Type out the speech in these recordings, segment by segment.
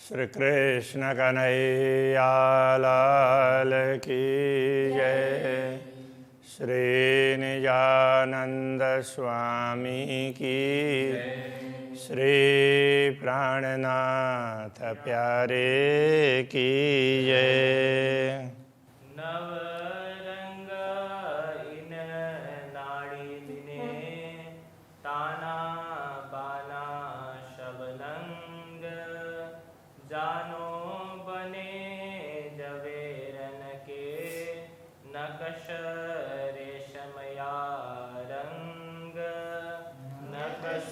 श्री कृष्ण कन्हैया लाल की जय। श्री निजानंद स्वामी की श्री प्राणनाथ प्यारे की जय। नवरंग इन नाड़ी दिने ताना बाना शबनंग जानो बने जवेरन के नकश रेशमया रंग नकश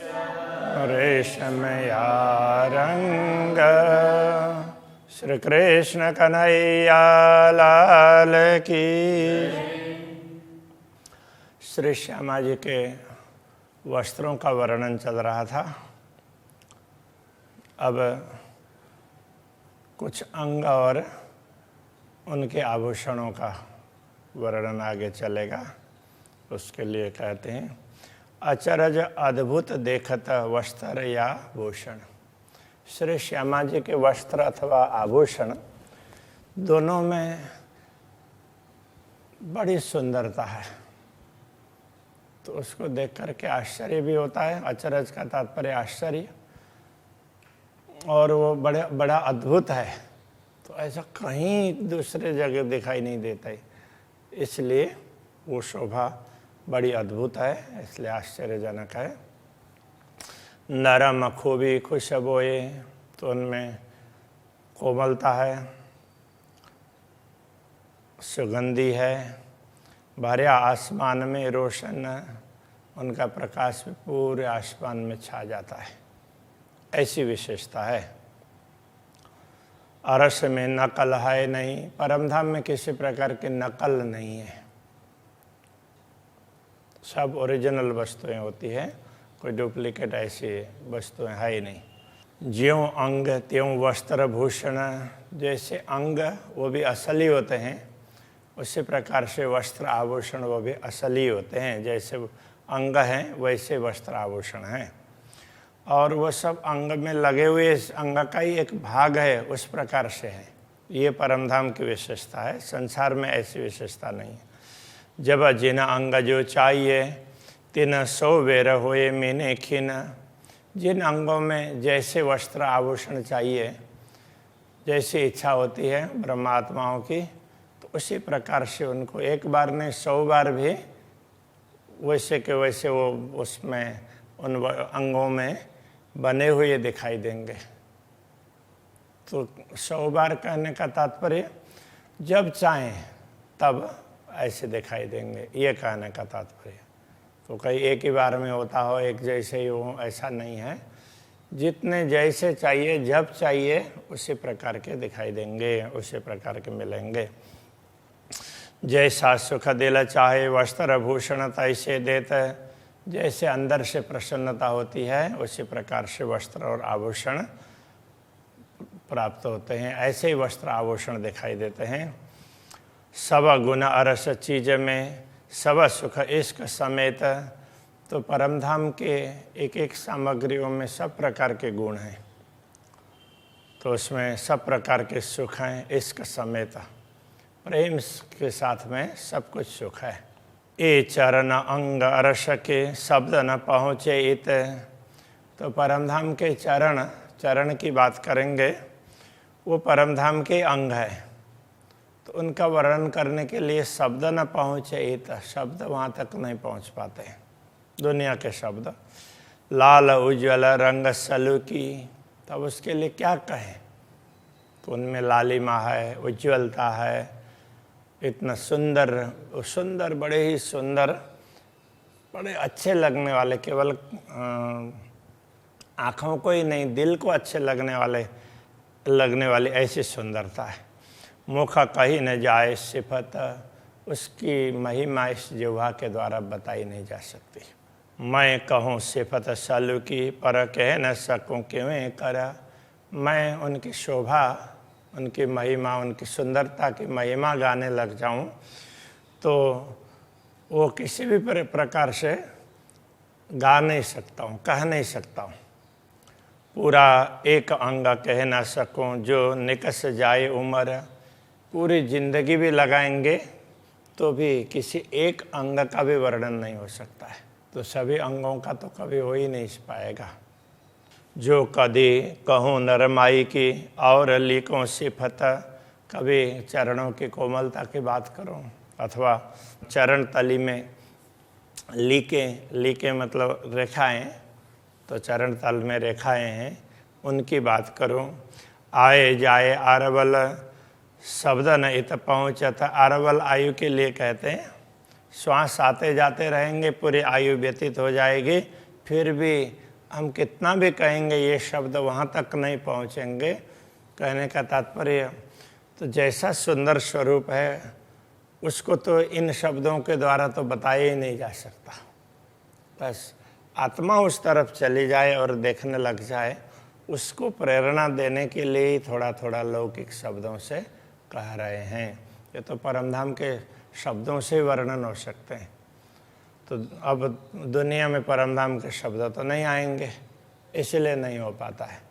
रेशमया रंग। श्री कृष्ण कन्हैया लाल की। श्री श्यामा जी के वस्त्रों का वर्णन चल रहा था। अब कुछ अंग और उनके आभूषणों का वर्णन आगे चलेगा। उसके लिए कहते हैं अचरज अद्भुत देखत वस्त्र या भूषण। श्री श्यामा जी के वस्त्र अथवा आभूषण दोनों में बड़ी सुंदरता है, तो उसको देख करके आश्चर्य भी होता है। अचरज का तात्पर्य आश्चर्य, और वो बड़ा अद्भुत है, तो ऐसा कहीं दूसरे जगह दिखाई नहीं देता है, इसलिए वो शोभा बड़ी अद्भुत है, इसलिए आश्चर्यजनक है। नरम खूबी खुशबोए, तो उनमें कोमलता है, सुगंधी है। भरे आसमान में रोशन, उनका प्रकाश पूरे आसमान में छा जाता है, ऐसी विशेषता है। अरस में नकल है नहीं, परमधाम में किसी प्रकार की नकल नहीं है, सब ओरिजिनल वस्तुएं होती हैं, कोई डुप्लीकेट ऐसी वस्तुएं है ही नहीं। ज्यों अंग त्यों वस्त्र भूषण, जैसे अंग वो भी असली होते हैं, उसी प्रकार से वस्त्र आभूषण वो भी असली होते हैं। जैसे अंग हैं वैसे वस्त्र आभूषण हैं, और वो सब अंग में लगे हुए अंग का ही एक भाग है, उस प्रकार से है। ये परमधाम की विशेषता है, संसार में ऐसी विशेषता नहीं है। जब जिन अंग जो चाहिए तिन सो वेर होए मीने खिन। जिन अंगों में जैसे वस्त्र आभूषण चाहिए, जैसी इच्छा होती है ब्रह्मात्माओं की, तो उसी प्रकार से उनको एक बार नहीं 100 बार भी वैसे के वैसे वो उसमें उन अंगों में बने हुए दिखाई देंगे। तो 100 बार कहने का तात्पर्य जब चाहें तब ऐसे दिखाई देंगे, ये कहने का तात्पर्य। तो कहीं एक ही बार में होता हो, एक जैसे ही हो, ऐसा नहीं है। जितने जैसे चाहिए जब चाहिए उसी प्रकार के दिखाई देंगे, उसी प्रकार के मिलेंगे। जैसा सुख दिल चाहे वस्त्र भूषण तैसे देते। जैसे अंदर से प्रसन्नता होती है उसी प्रकार से वस्त्र और आभूषण प्राप्त होते हैं, ऐसे ही वस्त्र आभूषण दिखाई देते हैं। सब गुण अरस चीज में सब सुख इश्क समेत। तो परमधाम के एक एक सामग्रियों में सब प्रकार के गुण हैं, तो उसमें सब प्रकार के सुख हैं, इश्क समेत, प्रेम के साथ में सब कुछ सुख है। ए चरण अंग अरस के शब्द न पहुँचे इत। तो परमधाम के चरण की बात करेंगे, वो परमधाम के अंग है, तो उनका वर्णन करने के लिए शब्द न पहुँचे इत। शब्द वहाँ तक नहीं पहुँच पाते हैं, दुनिया के शब्द। लाल उज्ज्वल रंग सलू की, तब उसके लिए क्या कहें। तो उनमें लालिमा है, उज्ज्वलता है, इतना सुंदर बड़े ही सुंदर, बड़े अच्छे लगने वाले, केवल आँखों को ही नहीं दिल को अच्छे लगने वाली ऐसी सुंदरता है। मुख कही न जाए सिफत, उसकी महिमा इस जिह्वा के द्वारा बताई नहीं जा सकती। मैं कहूँ सिफत सलू की, पर कह न सकूँ क्यों करा। मैं उनकी शोभा, उनकी महिमा, उनकी सुंदरता की महिमा गाने लग जाऊँ तो वो किसी भी प्रकार से गा नहीं सकता हूँ, कह नहीं सकता हूँ। पूरा एक अंग कह ना सकूं, जो निकस जाए उम्र। पूरी जिंदगी भी लगाएंगे तो भी किसी एक अंग का भी वर्णन नहीं हो सकता है, तो सभी अंगों का तो कभी हो ही नहीं पाएगा। जो कदी कहूँ नरमाई की और लीकों सिफत, कभी चरणों की कोमलता की बात करूं अथवा चरण तली में लीके मतलब रेखाएं, तो चरण तल में रेखाएं हैं, उनकी बात करूं। आए जाए आरवल शब्द न इत पहुँचत। आरवल आयु के लिए कहते हैं, श्वास आते जाते रहेंगे, पूरी आयु व्यतीत हो जाएगी, फिर भी हम कितना भी कहेंगे ये शब्द वहाँ तक नहीं पहुँचेंगे। कहने का तात्पर्य, तो जैसा सुंदर स्वरूप है उसको तो इन शब्दों के द्वारा तो बताया ही नहीं जा सकता। बस आत्मा उस तरफ चली जाए और देखने लग जाए, उसको प्रेरणा देने के लिए ही थोड़ा थोड़ा लौकिक शब्दों से कह रहे हैं। ये तो परमधाम के शब्दों से वर्णन हो सकते हैं, तो अब दुनिया में परमधाम के शब्द तो नहीं आएंगे, इसलिए नहीं हो पाता है।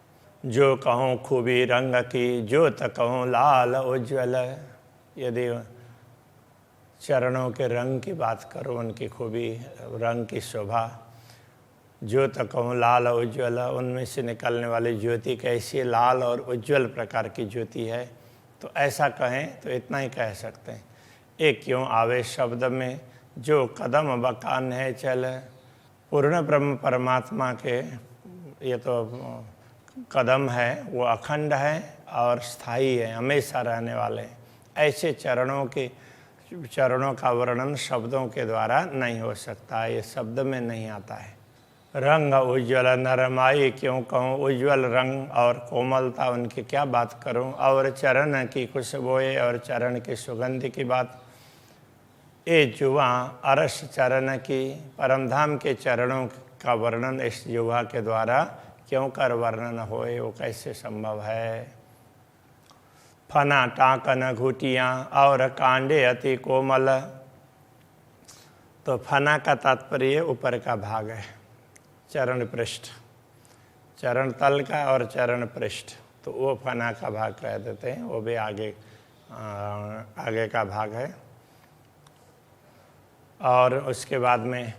जो कहूँ खूबी रंग की, ज्योत कहूँ लाल उज्ज्वल। यदि चरणों के रंग की बात करो, उनकी खूबी, रंग की शोभा, ज्योत कहूँ लाल उज्ज्वल, उनमें से निकलने वाली ज्योति कैसी लाल और उज्ज्वल प्रकार की ज्योति है, तो ऐसा कहें तो इतना ही कह सकते हैं। एक क्यों आवे शब्द में, जो कदम बकान है चल। पूर्ण ब्रह्म परमात्मा के ये तो कदम है, वो अखंड है और स्थायी है, हमेशा रहने वाले हैं। ऐसे चरणों का वर्णन शब्दों के द्वारा नहीं हो सकता, ये शब्द में नहीं आता है। रंग उज्ज्वल नरमाई क्यों कहूँ, उज्ज्वल रंग और कोमलता उनकी क्या बात करूँ। और चरण की खुशबोए और चरण की सुगंध की बात। ये जुआ अरस चरण की, परमधाम के चरणों का वर्णन इस जुआ के द्वारा क्यों कर वर्णन होए, वो कैसे संभव है। फना टाकन घुटियाँ और कांडे अति कोमल। तो फना का तात्पर्य ऊपर का भाग है, चरण पृष्ठ, चरण तल का और चरण पृष्ठ, तो वो फना का भाग कह देते हैं, वो भी आगे का भाग है। और उसके बाद में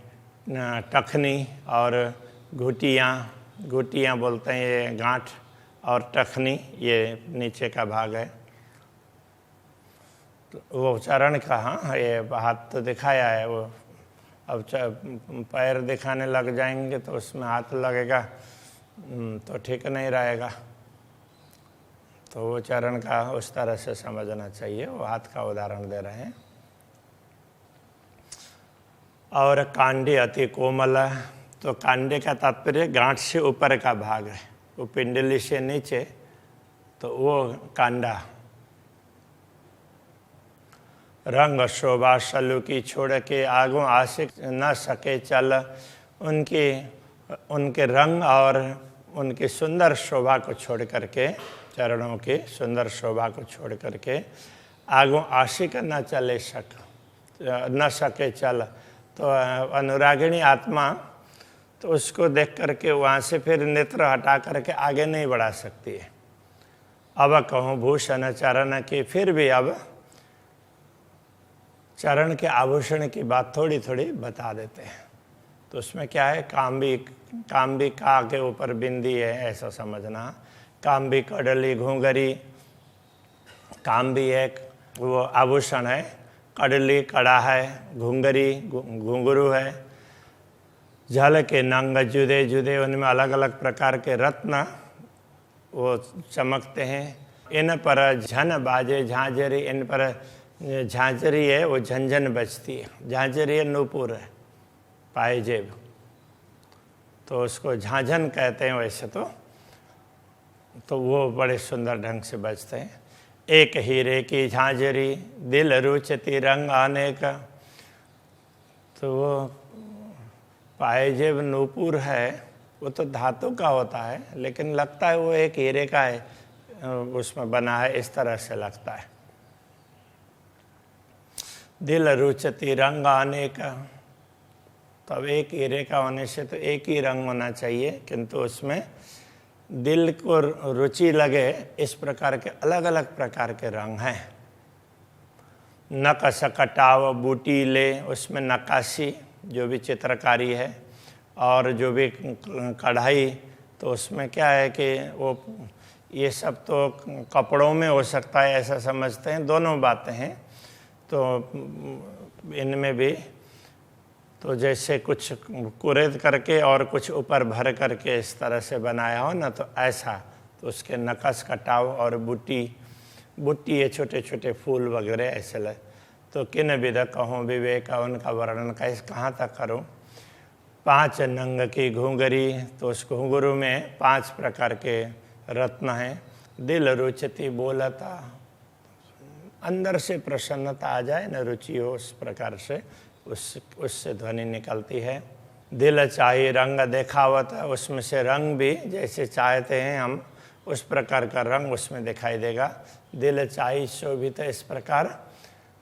टखनी और घुटियाँ बोलते हैं, ये गांठ, और टखनी ये नीचे का भाग है। तो वो चरण का, हाँ ये हाथ तो दिखाया है, वो अब पैर दिखाने लग जाएंगे तो उसमें हाथ लगेगा तो ठीक नहीं रहेगा, तो वो चरण का उस तरह से समझना चाहिए, वो हाथ का उदाहरण दे रहे हैं। और कांडे अति कोमल, तो कांडे का तात्पर्य गांठ से ऊपर का भाग है, वो पिंडली से नीचे, तो वो कांडा। रंग शोभा सलू की छोड़ के आगू आशिक न सके चल। उनके रंग और उनकी सुंदर शोभा को छोड़ करके, चरणों की सुंदर शोभा को छोड़ करके आगू आशिक न सके चल। तो अनुरागिणी आत्मा तो उसको देख करके वहाँ से फिर नेत्र हटा करके आगे नहीं बढ़ा सकती है। अब कहूँ भूषण चरण की, फिर भी अब चरण के आभूषण की बात थोड़ी थोड़ी बता देते हैं। तो उसमें क्या है, काम्बी का के ऊपर बिंदी है, ऐसा समझना। काम्बी कडली घुंघरी, काम्बी एक वो आभूषण है, कडली कड़ा है, घुंघरी घुंघरू है। झल के नंग जुदे जुदे, उनमें अलग अलग प्रकार के रत्न वो चमकते हैं। इन पर झन बाजे झांझरी, इन पर झांझरी है वो झंझन बजती है। झांझरी है नूपुर है, पायजेब, तो उसको झांझन कहते हैं वैसे तो वो बड़े सुंदर ढंग से बजते हैं। एक हीरे की झांझरी दिल रुचती रंग अनेक, तो वो पायजेब नूपुर है, वो तो धातु का होता है, लेकिन लगता है वो एक हीरे का है, उसमें बना है, इस तरह से लगता है। दिल रुचती रंग अनेक, तो अब एक हीरे का होने से तो एक ही रंग होना चाहिए, किंतु उसमें दिल को रुचि लगे इस प्रकार के अलग अलग प्रकार के रंग हैं। नकश कटाव बूटी ले, उसमें नक्काशी जो भी चित्रकारी है, और जो भी कढ़ाई, तो उसमें क्या है कि वो ये सब तो कपड़ों में हो सकता है ऐसा समझते हैं, दोनों बातें हैं। तो इनमें भी तो जैसे कुछ कुरेद करके और कुछ ऊपर भर करके इस तरह से बनाया हो ना, तो ऐसा, तो उसके नक्श कटाव और बुट्टी ये छोटे छोटे फूल वगैरह ऐसे लगे। तो किन विध कहूँ विवेक, उनका वर्णन कहाँ तक करूँ। 5 नंग की घुंघरी, तो उस घुंघरू में 5 प्रकार के रत्न हैं। दिल रुचति बोलता, अंदर से प्रसन्नता आ जाए न, रुचि हो उस प्रकार से उससे ध्वनि निकलती है। दिल चाहे रंग देखावत, उसमें से रंग भी जैसे चाहते हैं हम उस प्रकार का रंग उसमें दिखाई देगा। दिल चाहे शोभित, इस प्रकार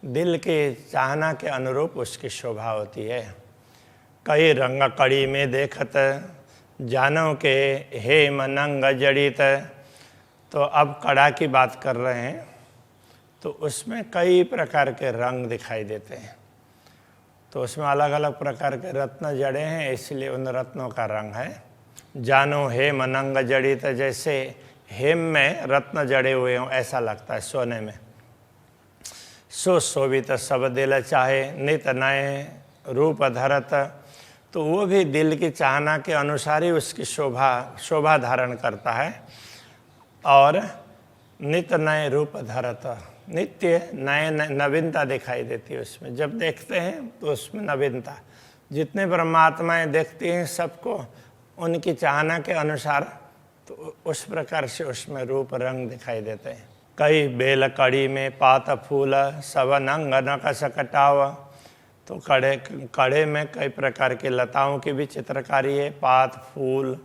दिल के चाहना के अनुरूप उसकी शोभा होती है। कई रंग कड़ी में देखत, जानो के हे मनंग जड़ित। तो अब कड़ा की बात कर रहे हैं, तो उसमें कई प्रकार के रंग दिखाई देते हैं। तो उसमें अलग अलग प्रकार के रत्न जड़े हैं, इसलिए उन रत्नों का रंग है। जानो हे मनंग जड़ित, जैसे हेम में रत्न जड़े हुए हों ऐसा लगता है सोने में। सो शोभित सब दिल चाहे, नित नए रूप धरत। तो वो भी दिल की चाहना के अनुसार ही उसकी शोभा धारण करता है। और नित नए रूप धरत, नित्य नए नवीनता दिखाई देती है उसमें। जब देखते हैं तो उसमें नवीनता, जितने परमात्माएं देखती हैं सबको उनकी चाहना के अनुसार, तो उस प्रकार से उसमें रूप रंग दिखाई देते हैं। कई बेल कड़ी में पात फूल, सब नंग नकश कटाव। तो कड़े में कई प्रकार की लताओं की भी चित्रकारी है, पात फूल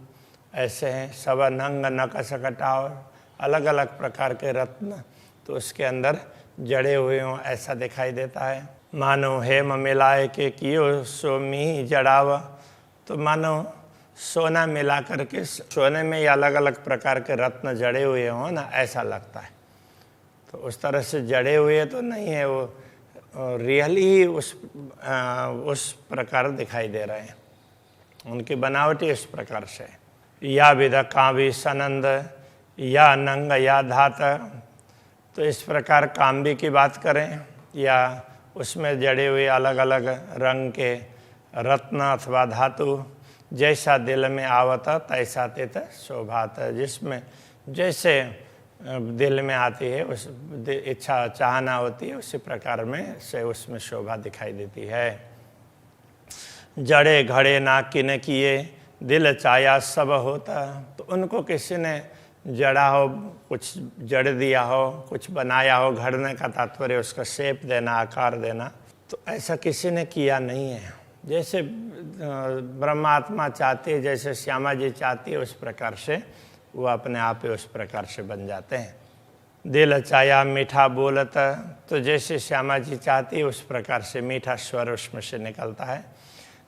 ऐसे हैं। सब नंग नकश कटाव, अलग अलग प्रकार के रत्न तो उसके अंदर जड़े हुए हों ऐसा दिखाई देता है। मानो हेम मिलाए के कियो सोमी जड़ाव। तो मानो सोना मिला करके सोने में ही अलग अलग प्रकार के रत्न जड़े हुए हों ना, ऐसा लगता है। तो उस तरह से जड़े हुए तो नहीं है, वो रियली उस प्रकार दिखाई दे रहे हैं, उनकी बनावटी इस प्रकार से। या विध कांवी सनंद, या नंग या धात। तो इस प्रकार कांबी की बात करें या उसमें जड़े हुए अलग अलग रंग के रत्न अथवा धातु, जैसा दिल में आवता तैसा तित शोभात। जिसमें जैसे दिल में आती है उस इच्छा चाहना होती है, उसी प्रकार में से उसमें शोभा दिखाई देती है। जड़े घड़े ना किन किए, दिल चाया सब होता। तो उनको किसी ने जड़ा हो, कुछ जड़ दिया हो, कुछ बनाया हो, घड़ने का तात्पर्य उसका शेप देना, आकार देना, तो ऐसा किसी ने किया नहीं है। जैसे ब्रह्मात्मा चाहती है, जैसे श्यामा जी चाहती है, उस प्रकार से वो अपने आप ही उस प्रकार से बन जाते हैं। दिल चाया मीठा बोलता, तो जैसे श्यामा जी चाहती है उस प्रकार से मीठा स्वर उसमें से निकलता है।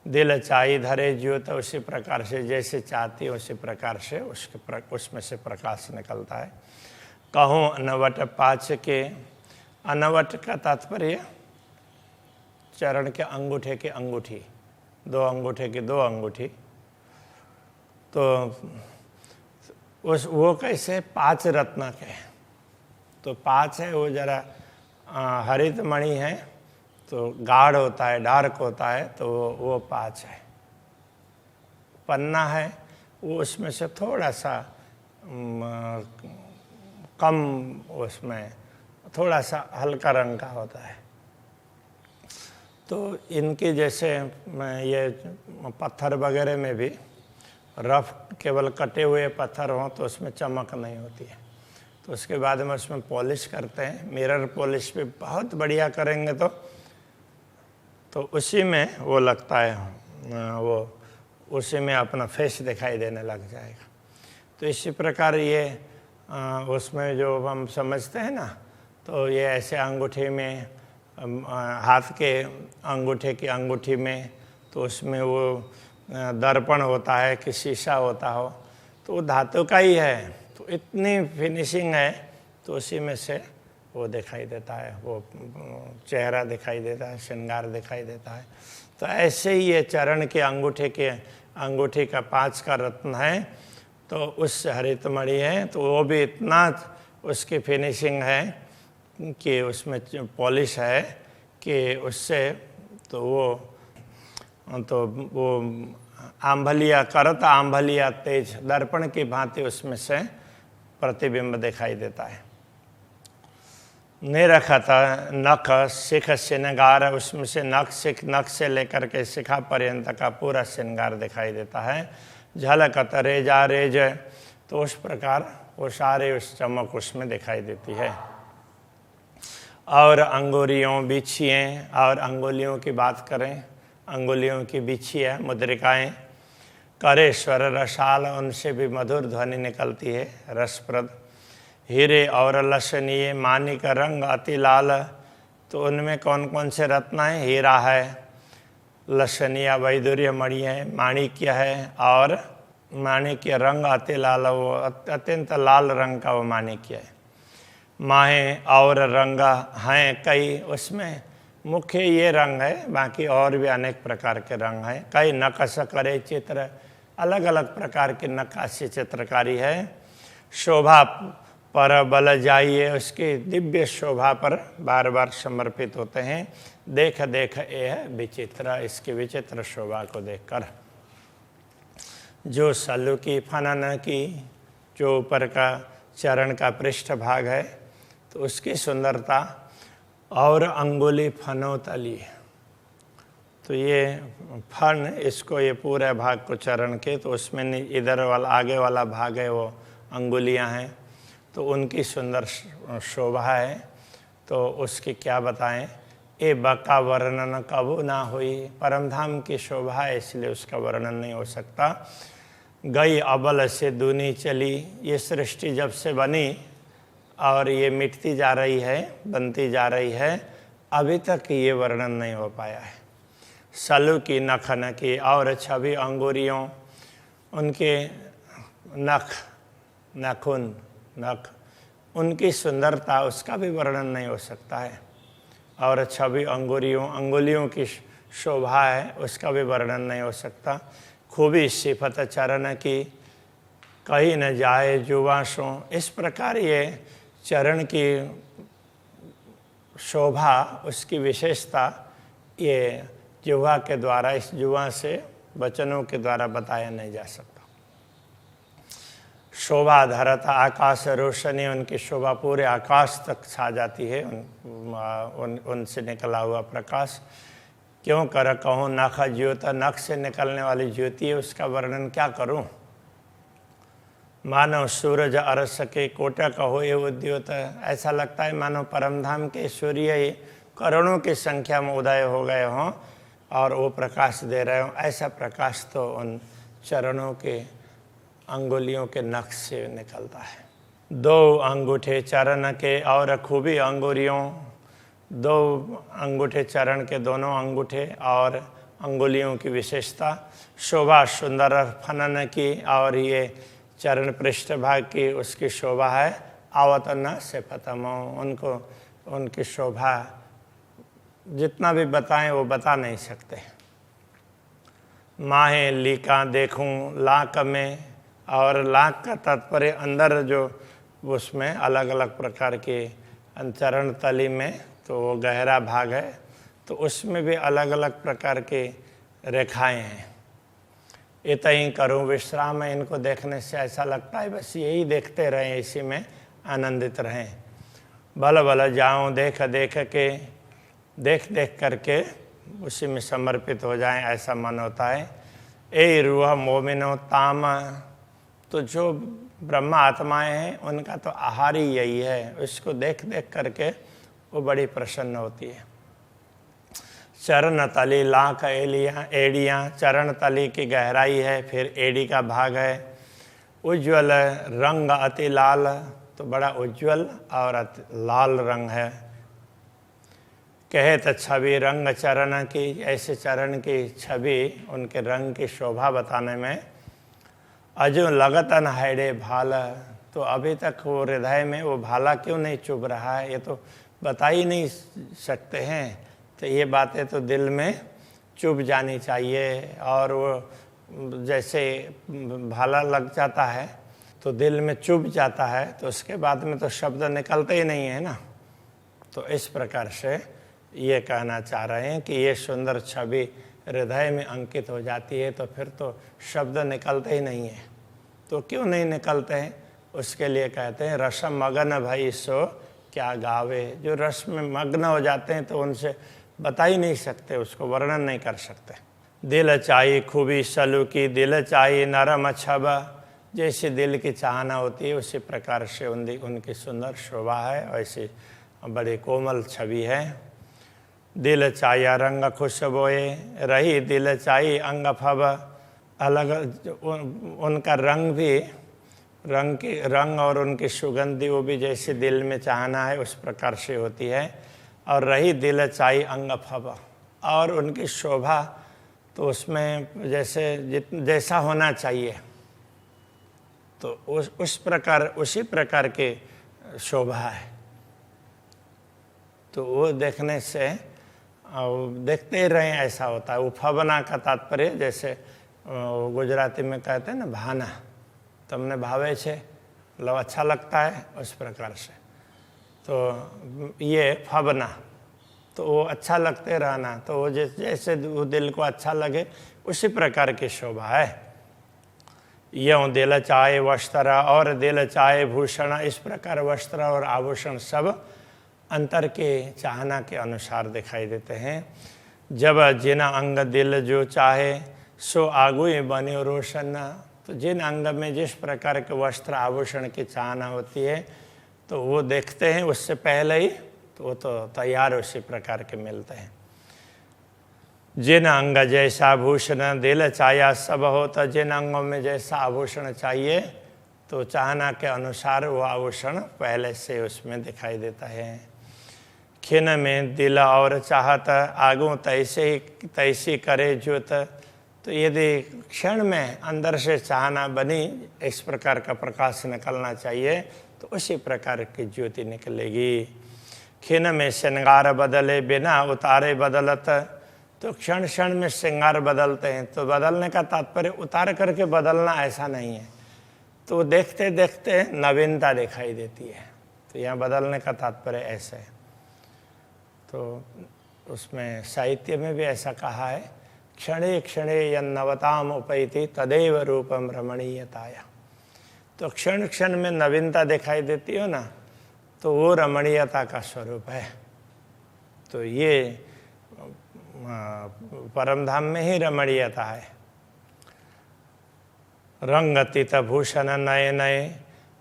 दिल चाही धरे ज्योत, उसी प्रकार से जैसे चाहती है उसी प्रकार से उसमें से प्रकाश निकलता है। कहूँ अनवट पाँच के, अनवट का तात्पर्य चरण के अंगूठे की अंगूठी, 2 अंगूठे की 2 अंगूठी। तो वो कैसे 5 रत्न के, तो 5 है, वो जरा हरित मणि है, तो गाढ़ होता है, डार्क होता है, तो वो 5 है। पन्ना है वो उसमें से थोड़ा सा कम, उसमें थोड़ा सा हल्का रंग का होता है। तो इनके जैसे ये पत्थर वगैरह में भी रफ केवल कटे हुए पत्थर हों तो उसमें चमक नहीं होती है, तो उसके बाद में उसमें पॉलिश करते हैं। मिरर पॉलिश भी बहुत बढ़िया करेंगे तो उसी में वो लगता है, वो उसी में अपना फेस दिखाई देने लग जाएगा। तो इसी प्रकार ये उसमें जो हम समझते हैं ना, तो ये ऐसे अंगूठी में, हाथ के अंगूठे की अंगूठी में, तो उसमें वो दर्पण होता है कि शीशा होता हो, तो वो धातु का ही है, तो इतनी फिनिशिंग है, तो उसी में से वो दिखाई देता है, वो चेहरा दिखाई देता है, श्रृंगार दिखाई देता है। तो ऐसे ही ये चरण के अंगूठी का 5 का रत्न है, तो उस हरित मणि है, तो वो भी इतना उसकी फिनिशिंग है कि उसमें पॉलिश है कि उससे तो वो आंभलिया करत आंभलिया तेज दर्पण की भांति उसमें से प्रतिबिंब दिखाई देता है। निरखत नख शिख श्रृंगार, उसमें से नख से लेकर के शिखा पर्यंत का पूरा श्रृंगार दिखाई देता है। झलकत रेजा रेज, तो उस प्रकार वो सारे उस चमक उसमें दिखाई देती है। और अंगुलियों बिछिए, और अंगुलियों की बात करें, अंगुलियों की बिछी है मुद्रिकाएं, करे स्वर रसाल, उनसे भी मधुर ध्वनि निकलती है, रसप्रद। हीरे और लसनीय, मानिक रंग अति लाल, तो उनमें कौन कौन से रत्न हैं? हीरा है, लसनिया वैदुर्य मणि है, माणिक्य है, और माणिक्य रंग अति लाल, वो अत्यंत लाल रंग का वो माणिक्य है। माहे और रंग हैं कई, उसमें मुख्य ये रंग है, बाकी और भी अनेक प्रकार के रंग हैं। कई नकश करे चित्र, अलग अलग प्रकार की नक्काशी चित्रकारी है। शोभा पर बल जाइए, उसकी दिव्य शोभा पर बार बार समर्पित होते हैं। देख देख यह विचित्र, इसकी विचित्र शोभा को देखकर। जो सल्लू की फनन की, जो ऊपर का चरण का पृष्ठ भाग है, तो उसकी सुंदरता, और अंगुली फनोतली, तो ये फन, इसको ये पूरे भाग को चरण के, तो उसमें इधर वाला आगे वाला भाग है वो अंगुलियां हैं, तो उनकी सुंदर शोभा है। तो उसकी क्या बताएं, ए बका वर्णन कबू ना हुई, परमधाम की शोभा है, इसलिए उसका वर्णन नहीं हो सकता। गई अबल से दूनी चली, ये सृष्टि जब से बनी और ये मिटती जा रही है, बनती जा रही है, अभी तक ये वर्णन नहीं हो पाया है। सलू की नखन की, और छवि अंगुरियों, उनके नख, नाखून, नख, उनकी सुंदरता, उसका भी वर्णन नहीं हो सकता है। और छवि अंगुलियों की शोभा है, उसका भी वर्णन नहीं हो सकता। खूबी सिफत चरण की, कहीं न जाए जुवासों, इस प्रकार ये चरण की शोभा, उसकी विशेषता, ये जुवा के द्वारा, इस जुवा से वचनों के द्वारा बताया नहीं जा सकता। शोभा धरता आकाश रोशनी, उनकी शोभा पूरे आकाश तक छा जाती है, उनसे निकला हुआ प्रकाश। क्यों कर कहूँ नख ज्योत, नख से निकलने वाली ज्योति है, उसका वर्णन क्या करूं। मानव सूरज अरस के कोटा कहो ये उद्योत, ऐसा लगता है मानो परमधाम के सूर्य ही करोड़ों की संख्या में उदय हो गए हों और वो प्रकाश दे रहे हों। ऐसा प्रकाश तो उन चरणों के अंगुलियों के नख से निकलता है। दो अंगूठे चरण के, और खूबी अंगुलियों, दो अंगूठे चरण के, दोनों अंगूठे और अंगुलियों की विशेषता। शोभा सुंदर फनन की, और ये चरण पृष्ठ भाग की उसकी शोभा है। आवत न से पतमो, उनको उनकी शोभा जितना भी बताएं वो बता नहीं सकते। माहे लीका देखूं लाक में, और लाक का तात्पर्य अंदर जो उसमें अलग अलग प्रकार के चरण तली में, तो वो गहरा भाग है, तो उसमें भी अलग अलग प्रकार के रेखाएं हैं। इतई करूं विश्राम, इनको देखने से ऐसा लगता है बस यही देखते रहें, इसी में आनंदित रहें। भल भल जाऊं देख देख के, देख देख करके उसी में समर्पित हो जाएं, ऐसा मन होता है। ए रूह मोमिनो ताम, तो जो ब्रह्मा आत्माएं हैं उनका तो आहार ही यही है, उसको देख देख करके वो बड़ी प्रसन्न होती है। चरण तली लाख एड़ियाँ, चरण तली की गहराई है, फिर एड़ी का भाग है। उज्ज्वल रंग अति लाल, तो बड़ा उज्ज्वल और लाल रंग है। कहे तो छवि रंग चरण की, ऐसे चरण की छवि, उनके रंग की शोभा बताने में। अजो लगतन हैडे भाला, तो अभी तक वो हृदय में वो भाला क्यों नहीं चुभ रहा है, ये तो बता ही नहीं सकते हैं। तो ये बातें तो दिल में चुभ जानी चाहिए। और वो जैसे भाला लग जाता है तो दिल में चुभ जाता है, तो उसके बाद में तो शब्द निकलते ही नहीं है ना। तो इस प्रकार से ये कहना चाह रहे हैं कि ये सुंदर छवि हृदय में अंकित हो जाती है तो फिर तो शब्द निकलते ही नहीं है। तो क्यों नहीं निकलते हैं, उसके लिए कहते हैं रसम मगन भई सो क्या गावे। जो रस में मग्न हो जाते हैं तो उनसे बता ही नहीं सकते, उसको वर्णन नहीं कर सकते। दिल चाही खूबी सलूकी, दिल चाही नरम छबा। जैसे दिल की चाहना होती है उसी प्रकार से उनकी सुंदर शोभा है, वैसे बड़ी कोमल छवि है। दिल चाया रंग खुशबोए, रही दिल चाही अंग फब। अलग उनका रंग भी, रंग और उनकी सुगंधी वो भी जैसे दिल में चाहना है उस प्रकार से होती है। और रही दिल चाही अंग फब, और उनकी शोभा तो उसमें जैसा होना चाहिए तो उसी प्रकार के शोभा है। तो वो देखने से देखते ही रहें ऐसा होता है। उफबना का तात्पर्य जैसे गुजराती में कहते हैं ना भाना, तुमने भावे छे मतलब अच्छा लगता है, उस प्रकार से। तो ये फबना तो वो अच्छा लगते रहना, तो वो जैसे वो दिल को अच्छा लगे उसी प्रकार की शोभा है। यूँ दिल चाहे वस्त्र और दिल चाहे भूषण, इस प्रकार वस्त्र और आभूषण सब अंतर के चाहना के अनुसार दिखाई देते हैं। जब जिन अंग दिल जो चाहे सो आगुए बने रोशन। तो जिन अंग में जिस प्रकार के वस्त्र आभूषण की चाहना होती है तो वो देखते हैं उससे पहले ही तो वो तो तैयार उसी प्रकार के मिलते हैं। जिन अंग जैसा भूषण दिल चाया सब हो, तो जिन अंगों में जैसा आभूषण चाहिए तो चाहना के अनुसार वो आभूषण पहले से उसमें दिखाई देता है। खिन में दिल और चाहत आगू तैसी करे ज्योत। तो यदि क्षण में अंदर से चाहना बनी, इस प्रकार का प्रकाश निकलना चाहिए तो उसी प्रकार की ज्योति निकलेगी। खिन में श्रृंगार बदले बिना उतारे बदलत। तो क्षण क्षण में श्रृंगार बदलते हैं, तो बदलने का तात्पर्य उतार करके बदलना ऐसा नहीं है। तो देखते देखते नवीनता दिखाई देती है, तो यहाँ बदलने का तात्पर्य ऐसा है। तो उसमें साहित्य में भी ऐसा कहा है, क्षणे क्षणे यन्नवताम उपैति तदेव रूपम रमणीयताया। तो क्षण क्षण में नवीनता दिखाई देती हो ना, तो वो रमणीयता का स्वरूप है। तो ये परमधाम में ही रमणीयता है। रंग तीत भूषण नए नए,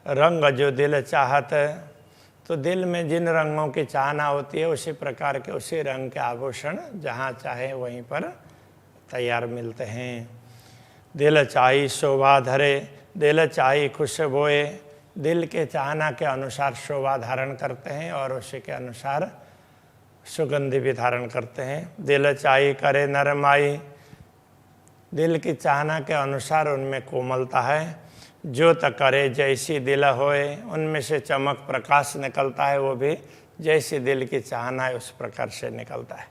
रंग जो दिल चाहत। तो दिल में जिन रंगों की चाहना होती है उसी प्रकार के उसी रंग के आभूषण जहाँ चाहे वहीं पर तैयार मिलते हैं। दिल चाही शोभा धरे, दिल चाही खुशबोए। दिल के चाहना के अनुसार शोभा धारण करते हैं और उसी के अनुसार सुगंधि भी धारण करते हैं। दिल चाही करे नरमाई। दिल की चाहना के अनुसार उनमें कोमलता है। ज्योत करे जैसी दिल होए, उनमें से चमक प्रकाश निकलता है, वो भी जैसी दिल की चाहना है उस प्रकार से निकलता है।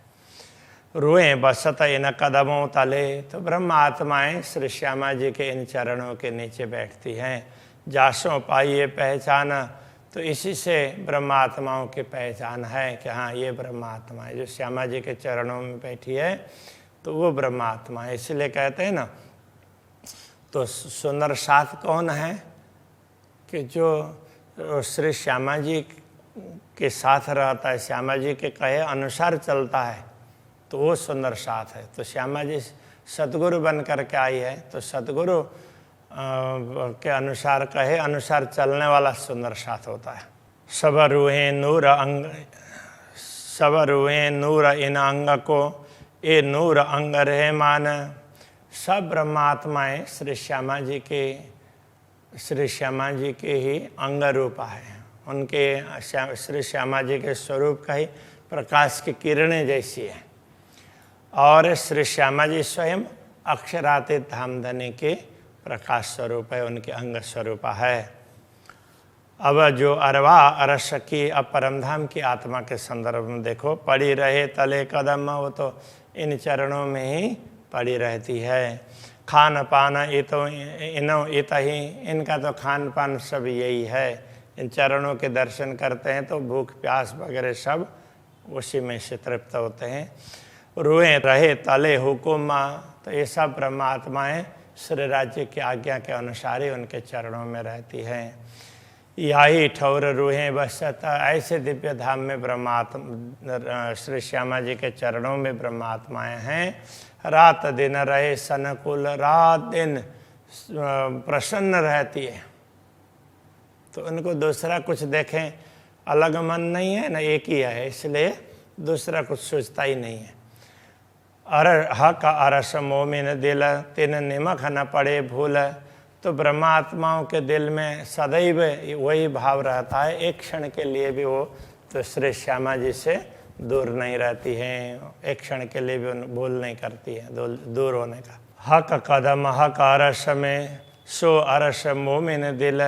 रुए बसत इन कदमों तले। तो ब्रह्म आत्माएं श्री श्यामा जी के इन चरणों के नीचे बैठती हैं। जासों पाइए पहचान। तो इसी से ब्रह्म आत्माओं की पहचान है कि हाँ ये ब्रह्म आत्मा है जो श्यामा जी के चरणों में बैठी है, तो वो ब्रह्म आत्मा है। इसलिए कहते हैं ना, तो सुंदर साथ कौन है कि जो श्री श्यामा जी के साथ रहता है, श्यामा जी के कहे अनुसार चलता है, तो वो सुंदर साथ है। तो श्यामा जी सतगुरु बन कर के आई है, तो सतगुरु के अनुसार कहे अनुसार चलने वाला सुंदर साथ होता है। सब रूहे नूर इन अंग को, ये नूर अंग रहे मान। सब ब्रह्मात्माएं श्री श्यामा जी के ही अंग रूप है। उनके श्री श्यामा जी के स्वरूप का ही प्रकाश की किरणें जैसी है। और श्री श्यामा जी स्वयं अक्षरातीत धामधनी के प्रकाश स्वरूप है, उनके अंग स्वरूप है। अब जो अरवा अरस की अब परमधाम की आत्मा के संदर्भ में देखो, पड़ी रहे तले कदम, वो तो इन चरणों में ही पड़ी रहती है। खान पान ये तो ही, इनका तो खान पान सब यही है। इन चरणों के दर्शन करते हैं तो भूख प्यास वगैरह सब उसी में से तृप्त होते हैं। रुए रहे तले हुकुम, तो ये सब ब्रह्मात्माएं श्री राज्य की आज्ञा के अनुसार ही उनके चरणों में रहती हैं। यही ठौर रूहें बसता, ऐसे दिव्य धाम में ब्रह्मात्मा श्री श्यामा जी के चरणों में ब्रह्मात्माएं हैं। रात दिन रहे सनकुल, रात दिन प्रसन्न रहती है। तो उनको दूसरा कुछ देखें अलग मन नहीं है ना, एक ही है, इसलिए दूसरा कुछ सोचता ही नहीं है। हक अरस मोमिन दिल, तिन निमक न पड़े भूल, तो ब्रह्मात्माओं के दिल में सदैव वही भाव रहता है, एक क्षण के लिए भी वो तो श्री श्यामा जी से दूर नहीं रहती हैं, एक क्षण के लिए भी भूल नहीं करती है दूर होने का। हक कदम हक अरस में, सो अरस मोमिन दिल,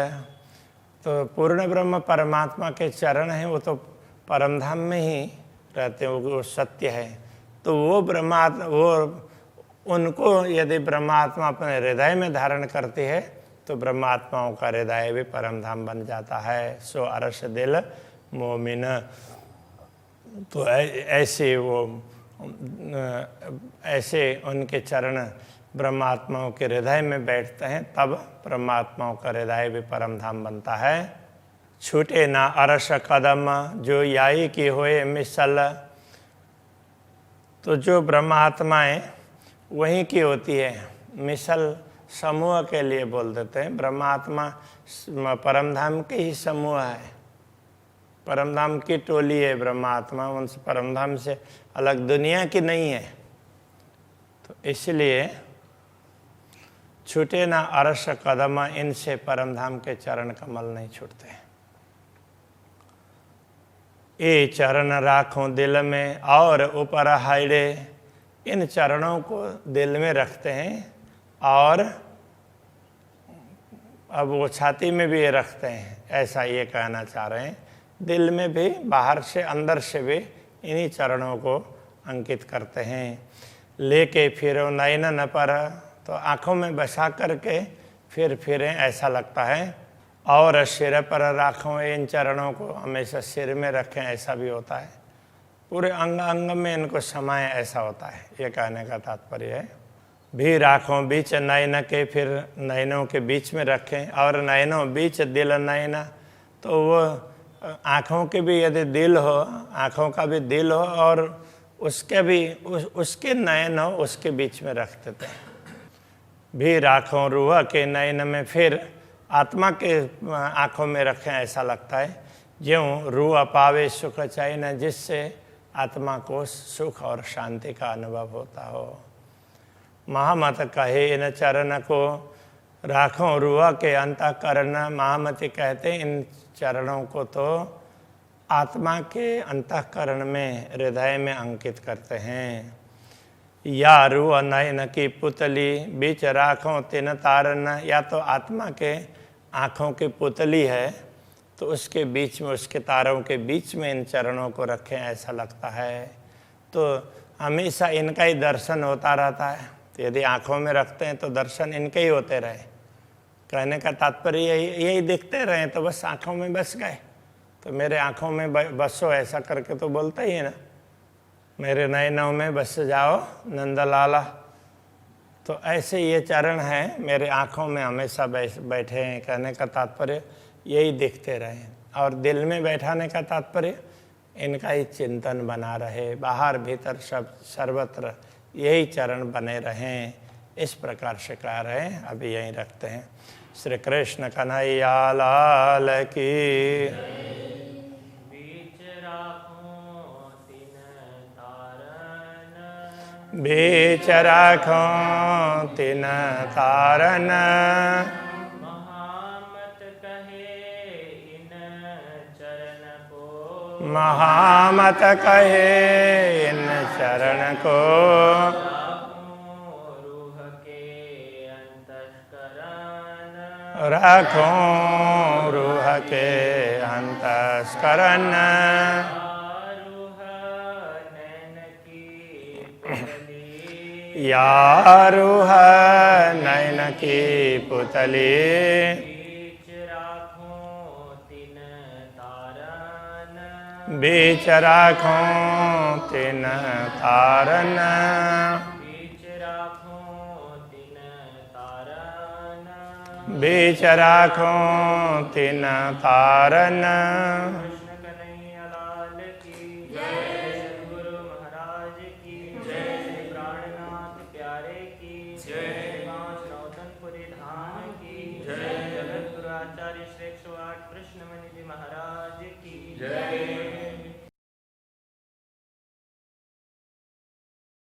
तो पूर्ण ब्रह्म परमात्मा के चरण हैं, वो तो परमधाम में ही रहते हैं, वो सत्य है। तो वो ब्रह्मात्मा, वो उनको यदि ब्रह्मात्मा अपने हृदय में धारण करती है तो ब्रह्मात्माओं का हृदय भी परमधाम बन जाता है। सो अरस दिल मोमिन, तो ऐसे उनके चरण ब्रह्मात्माओं के हृदय में बैठते हैं, तब ब्रह्मात्माओं का हृदय भी परमधाम बनता है। छूटे ना अरस कदम, जो याई की होए मिसल, तो जो ब्रह्मात्माएं वहीं की होती है, मिसल समूह के लिए बोल देते हैं। ब्रह्मात्मा परमधाम के ही समूह है, परमधाम की टोली है ब्रह्मात्मा, उनसे परमधाम से अलग दुनिया की नहीं है। तो इसलिए छूटे ना अरस कदम, इनसे परमधाम के चरण कमल नहीं छूटते। ये चरण राखों दिल में और ऊपर हाइडे, इन चरणों को दिल में रखते हैं और अब वो छाती में भी रखते हैं, ऐसा ये कहना चाह रहे हैं। दिल में भी, बाहर से अंदर से भी इन्हीं चरणों को अंकित करते हैं। लेके फिरो नयन न पर, तो आँखों में बसा करके फिरें, ऐसा लगता है। और सिर पर राखों, इन चरणों को हमेशा सिर में रखें, ऐसा भी होता है। पूरे अंग अंग में इनको समाये, ऐसा होता है, ये कहने का तात्पर्य है। भी राखों बीच नयन के, फिर नयनों के बीच में रखें। और नयनों बीच दिल नयन, तो वो आँखों के भी यदि दिल हो, आँखों का भी दिल हो और उसके भी उसके नयन हो, उसके बीच में रख देते हैं। भी राखों रूह के नयन में, फिर आत्मा के आँखों में रखें, ऐसा लगता है। ज्यों रूह पावे सुख चैन, जिससे आत्मा को सुख और शांति का अनुभव होता हो। महामत कहे इन चरण को, राखों रूह के अंतःकरण। महामति कहते हैं इन चरणों को तो आत्मा के अंतःकरण में, हृदय में अंकित करते हैं। या रूह नयन की पुतली, बीच राखों तिन तारन, या तो आत्मा के आँखों की पुतली है तो उसके बीच में, उसके तारों के बीच में इन चरणों को रखें, ऐसा लगता है। तो हमेशा इनका ही दर्शन होता रहता है। तो यदि आँखों में रखते हैं तो दर्शन इनके ही होते रहे। कहने का तात्पर्य यही दिखते रहे तो बस आँखों में बस गए। तो मेरे आँखों में बसो, ऐसा करके तो बोलता ही है ना, मेरे नयनों में बस जाओ नंदलाला। तो ऐसे ये चरण हैं, मेरे आँखों में हमेशा बैठे हैं। कहने का तात्पर्य यही दिखते रहे। और दिल में बैठाने का तात्पर्य इनका ही चिंतन बना रहे, बाहर भीतर सब सर्वत्र यही चरण बने रहें, इस प्रकार से कह रहे हैं। अभी यहीं रखते हैं। श्री कृष्ण कन्हैया लाल की। बीच राखों तिन तारन, बीच राखों तिन तारन, महामत कहे इन चरण को, महामत कहे इन चरण को। राखों रूह के अंतःकरण, રાખો રૂહ કે અંતસ્કરણ आरुह नैन की पुतली यारुह नयन की पुतली बीच राखो तिन तारन बीच राखो तिन तारन बीच राखो तिन तारन बीच राखो तिन तारन कृष्ण कन्हैया लाल की जय सद्गुरु महाराज की जय प्राणनाथ प्यारे की जय पांच नौतनपुरी धाम की जय जगत गुरु आचार्य श्री 108 कृष्ण मणि जी महाराज की जय